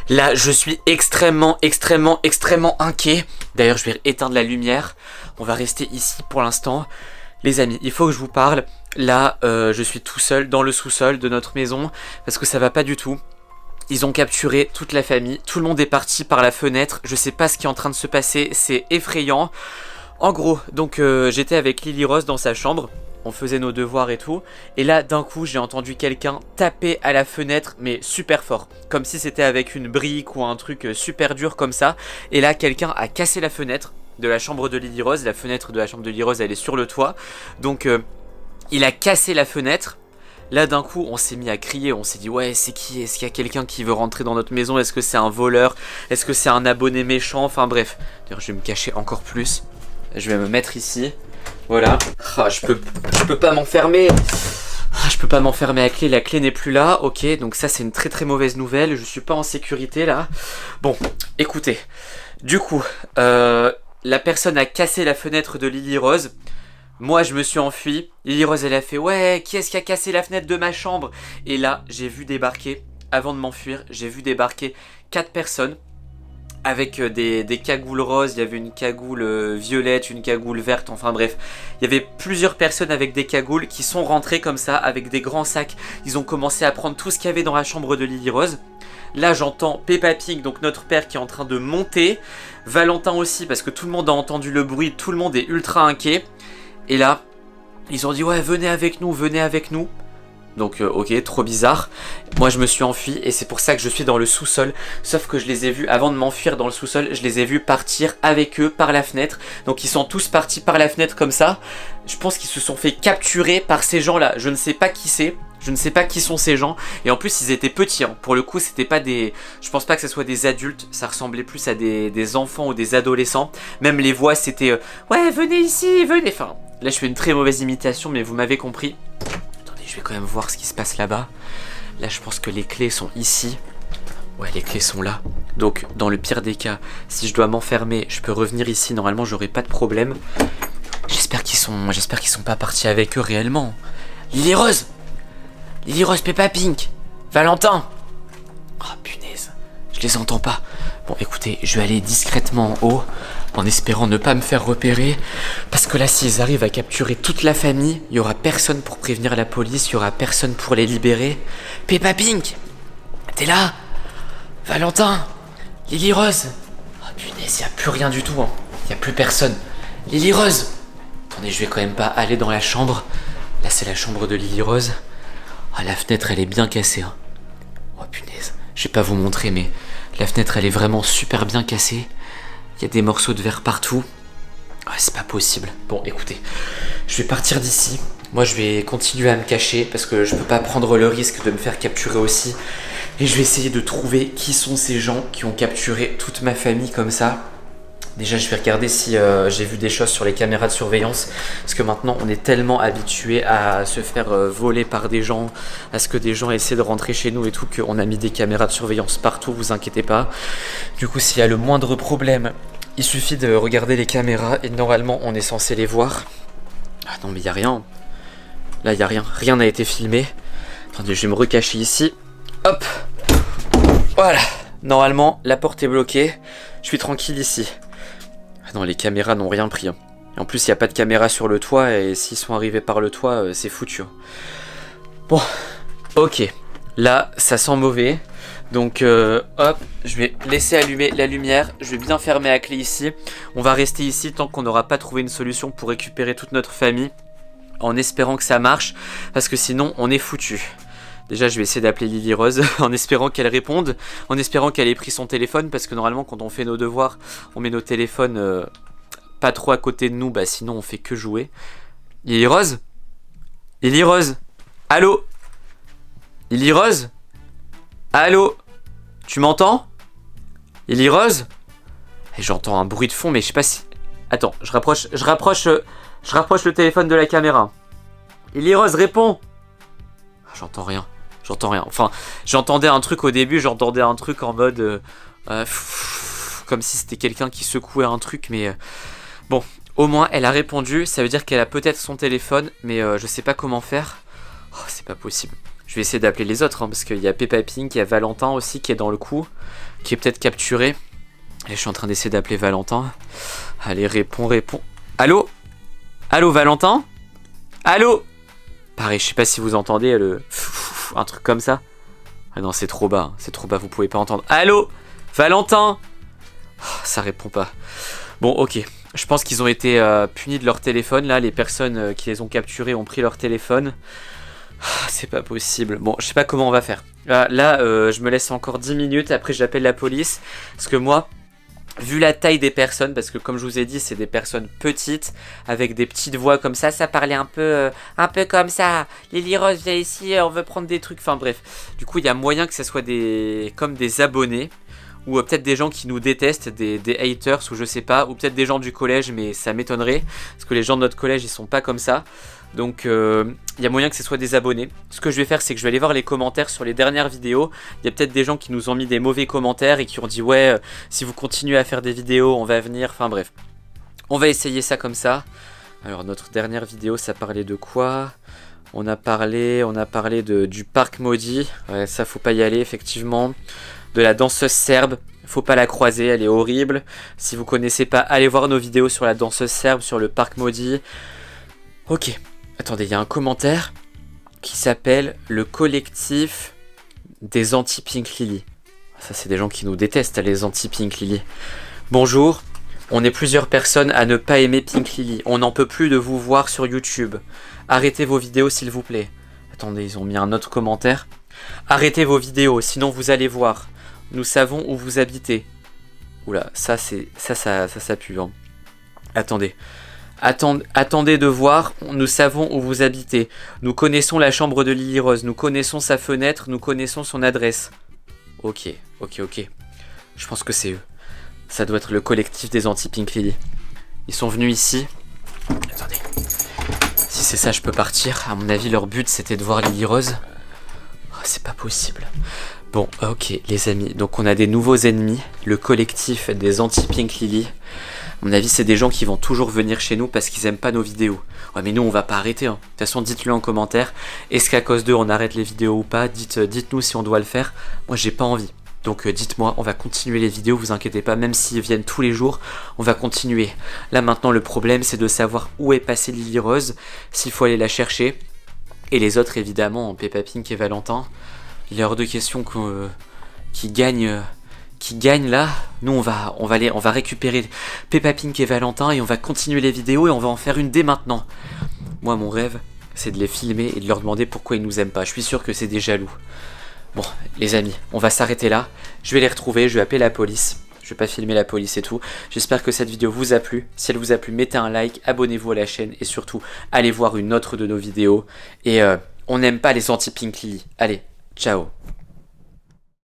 Là, je suis extrêmement inquiet. D'ailleurs, je vais éteindre la lumière. On va rester ici pour l'instant. Les amis, il faut que je vous parle. Là, je suis tout seul dans le sous-sol de notre maison parce que ça va pas du tout. Ils ont capturé toute la famille. Tout le monde est parti par la fenêtre. Je sais pas ce qui est en train de se passer. C'est effrayant. En gros, donc j'étais avec Lily Rose dans sa chambre. On faisait nos devoirs et tout. Et là, d'un coup, j'ai entendu quelqu'un taper à la fenêtre, mais super fort. Comme si c'était avec une brique ou un truc super dur comme ça. Et là, quelqu'un a cassé la fenêtre de la chambre de Lily Rose. La fenêtre de la chambre de Lily Rose, elle est sur le toit. Donc, il a cassé la fenêtre. Là, d'un coup, on s'est mis à crier. On s'est dit, ouais, c'est qui? Est-ce qu'il y a quelqu'un qui veut rentrer dans notre maison? Est-ce que c'est un voleur? Est-ce que c'est un abonné méchant? Enfin, bref. D'ailleurs, je vais me cacher encore plus. Je vais me mettre ici. Voilà. Ah, je peux pas m'enfermer. Ah, je peux pas m'enfermer à clé. La clé n'est plus là. Ok, donc ça c'est une très mauvaise nouvelle. Je suis pas en sécurité là. Bon, écoutez. Du coup, la personne a cassé la fenêtre de Lily Rose. Moi je me suis enfui. Lily Rose elle a fait ouais, qui est-ce qui a cassé la fenêtre de ma chambre? Et là j'ai vu débarquer, avant de m'enfuir, j'ai vu débarquer 4 personnes. Avec des cagoules roses, il y avait une cagoule violette, une cagoule verte, enfin bref. Il y avait plusieurs personnes avec des cagoules qui sont rentrées comme ça, avec des grands sacs. Ils ont commencé à prendre tout ce qu'il y avait dans la chambre de Lily Rose. Là j'entends Peppa Pig, donc notre père qui est en train de monter. Valentin aussi, parce que tout le monde a entendu le bruit, tout le monde est ultra inquiet. Et là, ils ont dit ouais venez avec nous, venez avec nous. Donc ok, trop bizarre. Moi je me suis enfui et c'est pour ça que je suis dans le sous-sol. Sauf que je les ai vus, avant de m'enfuir dans le sous-sol, je les ai vus partir avec eux par la fenêtre. Donc ils sont tous partis par la fenêtre comme ça. Je pense qu'ils se sont fait capturer par ces gens-là. Je ne sais pas qui c'est. Je ne sais pas qui sont ces gens. Et en plus ils étaient petits hein. Pour le coup c'était pas des... Je pense pas que ce soit des adultes. Ça ressemblait plus à des enfants ou des adolescents. Même les voix c'était ouais venez ici, venez. Enfin là je fais une très mauvaise imitation mais vous m'avez compris. Je vais quand même voir ce qui se passe là-bas. Là, je pense que les clés sont ici. Ouais, les clés sont là. Donc, dans le pire des cas, si je dois m'enfermer, je peux revenir ici. Normalement, j'aurai pas de problème. J'espère qu'ils sont pas partis avec eux réellement. Lily Rose, Peppa Pink, Valentin. Oh, punaise. Je les entends pas. Bon, écoutez, je vais aller discrètement en haut, en espérant ne pas me faire repérer. Parce que là, s'ils arrivent à capturer toute la famille, il y aura personne pour prévenir la police, il y aura personne pour les libérer. Peppa Pink, t'es là? Valentin, Lily Rose. Oh punaise, il n'y a plus rien du tout. Hein. Il n'y a plus personne. Lily Rose. Attendez, je vais quand même pas aller dans la chambre. Là, c'est la chambre de Lily Rose. Ah, la fenêtre, elle est bien cassée. Hein. Oh punaise. Je vais pas vous montrer, mais la fenêtre, elle est vraiment super bien cassée. Il y a des morceaux de verre partout. Ah, c'est pas possible. Bon, écoutez, je vais partir d'ici. Moi, je vais continuer à me cacher parce que je peux pas prendre le risque de me faire capturer aussi. Et je vais essayer de trouver qui sont ces gens qui ont capturé toute ma famille comme ça. Déjà, je vais regarder si j'ai vu des choses sur les caméras de surveillance. Parce que maintenant, on est tellement habitué à se faire voler par des gens, à ce que des gens essaient de rentrer chez nous et tout, qu'on a mis des caméras de surveillance partout, vous inquiétez pas. Du coup, s'il y a le moindre problème, il suffit de regarder les caméras et normalement, on est censé les voir. Ah non, mais il n'y a rien. Là, il n'y a rien. Rien n'a été filmé. Attendez, je vais me recacher ici. Hop. Voilà. Normalement, la porte est bloquée. Je suis tranquille ici. Ah non, les caméras n'ont rien pris. Hein. Et en plus, il n'y a pas de caméra sur le toit. Et s'ils sont arrivés par le toit, c'est foutu. Hein. Bon. Ok. Là, ça sent mauvais. Donc, hop. Je vais laisser allumer la lumière. Je vais bien fermer la clé ici. On va rester ici tant qu'on n'aura pas trouvé une solution pour récupérer toute notre famille. En espérant que ça marche. Parce que sinon, on est foutu. Déjà, je vais essayer d'appeler Lily Rose en espérant qu'elle réponde, en espérant qu'elle ait pris son téléphone, parce que normalement, quand on fait nos devoirs, on met nos téléphones pas trop à côté de nous, bah sinon on fait que jouer. Lily Rose? Lily Rose? Allô? Lily Rose? Allô? Tu m'entends? Lily Rose? Et j'entends un bruit de fond, mais je sais pas si... Attends, je rapproche le téléphone de la caméra. Lily Rose, réponds! J'entends rien. Enfin, j'entendais un truc au début, j'entendais un truc en mode... comme si c'était quelqu'un qui secouait un truc, mais... bon, au moins, elle a répondu. Ça veut dire qu'elle a peut-être son téléphone, mais je sais pas comment faire. Oh, c'est pas possible. Je vais essayer d'appeler les autres, hein, parce qu'il y a Peppa Pink, il y a Valentin aussi qui est dans le coup, qui est peut-être capturé. Et je suis en train d'essayer d'appeler Valentin. Allez, réponds. Allô? Allô, Valentin? Allô? Pareil, je sais pas si vous entendez un truc comme ça. Ah non, c'est trop bas, vous pouvez pas entendre. Allô? Valentin? Ça répond pas. Bon, ok. Je pense qu'ils ont été punis de leur téléphone. Là, les personnes qui les ont capturés ont pris leur téléphone. C'est pas possible. Bon, je sais pas comment on va faire. Là, je me laisse encore 10 minutes. Après, j'appelle la police. Parce que moi, vu la taille des personnes, parce que comme je vous ai dit, c'est des personnes petites, avec des petites voix comme ça parlait un peu comme ça. Lily Rose, viens ici, on veut prendre des trucs. Enfin bref. Du coup, il y a moyen que ce soit comme des abonnés. Ou peut-être des gens qui nous détestent, des haters, ou je sais pas, ou peut-être des gens du collège, mais ça m'étonnerait, parce que les gens de notre collège, ils sont pas comme ça. Donc, il y a moyen que ce soit des abonnés. Ce que je vais faire, c'est que je vais aller voir les commentaires sur les dernières vidéos. Il y a peut-être des gens qui nous ont mis des mauvais commentaires et qui ont dit « Ouais, si vous continuez à faire des vidéos, on va venir. » Enfin bref, on va essayer ça comme ça. Alors, notre dernière vidéo, ça parlait de quoi ? On a parlé du parc maudit. Ouais, ça, faut pas y aller, effectivement. De la danseuse serbe, faut pas la croiser, elle est horrible. Si vous connaissez pas, allez voir nos vidéos sur la danseuse serbe, sur le parc maudit. Ok, attendez, il y a un commentaire qui s'appelle le collectif des anti-Pink Lily. Ça, c'est des gens qui nous détestent, les anti-Pink Lily. Bonjour, on est plusieurs personnes à ne pas aimer Pink Lily. On n'en peut plus de vous voir sur YouTube. Arrêtez vos vidéos, s'il vous plaît. Attendez, ils ont mis un autre commentaire. Arrêtez vos vidéos, sinon vous allez voir. Nous savons où vous habitez. Oula, ça pue. Hein. Attendez. Attendez de voir, nous savons où vous habitez. Nous connaissons la chambre de Lily Rose, nous connaissons sa fenêtre, nous connaissons son adresse. Ok. Je pense que c'est eux. Ça doit être le collectif des anti-Pink Lily. Ils sont venus ici. Attendez. Si c'est ça, je peux partir. À mon avis, leur but, c'était de voir Lily Rose. Oh, c'est pas possible. Bon, ok, les amis. Donc, on a des nouveaux ennemis. Le collectif des anti-Pink Lily. À mon avis, c'est des gens qui vont toujours venir chez nous parce qu'ils aiment pas nos vidéos. Ouais, mais nous, on va pas arrêter. Hein. De toute façon, dites-le en commentaire. Est-ce qu'à cause d'eux, on arrête les vidéos ou pas? Dites-nous si on doit le faire. Moi, j'ai pas envie. Donc dites-moi, on va continuer les vidéos, vous inquiétez pas, même s'ils viennent tous les jours, on va continuer. Là maintenant le problème c'est de savoir où est passée Lily Rose, s'il faut aller la chercher. Et les autres évidemment, Peppa Pink et Valentin. Il est hors de question qui gagnent là. Nous on va récupérer Peppa Pink et Valentin et on va continuer les vidéos et on va en faire une dès maintenant. Moi mon rêve c'est de les filmer et de leur demander pourquoi ils nous aiment pas. Je suis sûr que c'est des jaloux. Bon, les amis, on va s'arrêter là. Je vais les retrouver, je vais appeler la police. Je vais pas filmer la police et tout. J'espère que cette vidéo vous a plu. Si elle vous a plu, mettez un like, abonnez-vous à la chaîne et surtout, allez voir une autre de nos vidéos. Et on n'aime pas les anti-Pink Lily. Allez, ciao.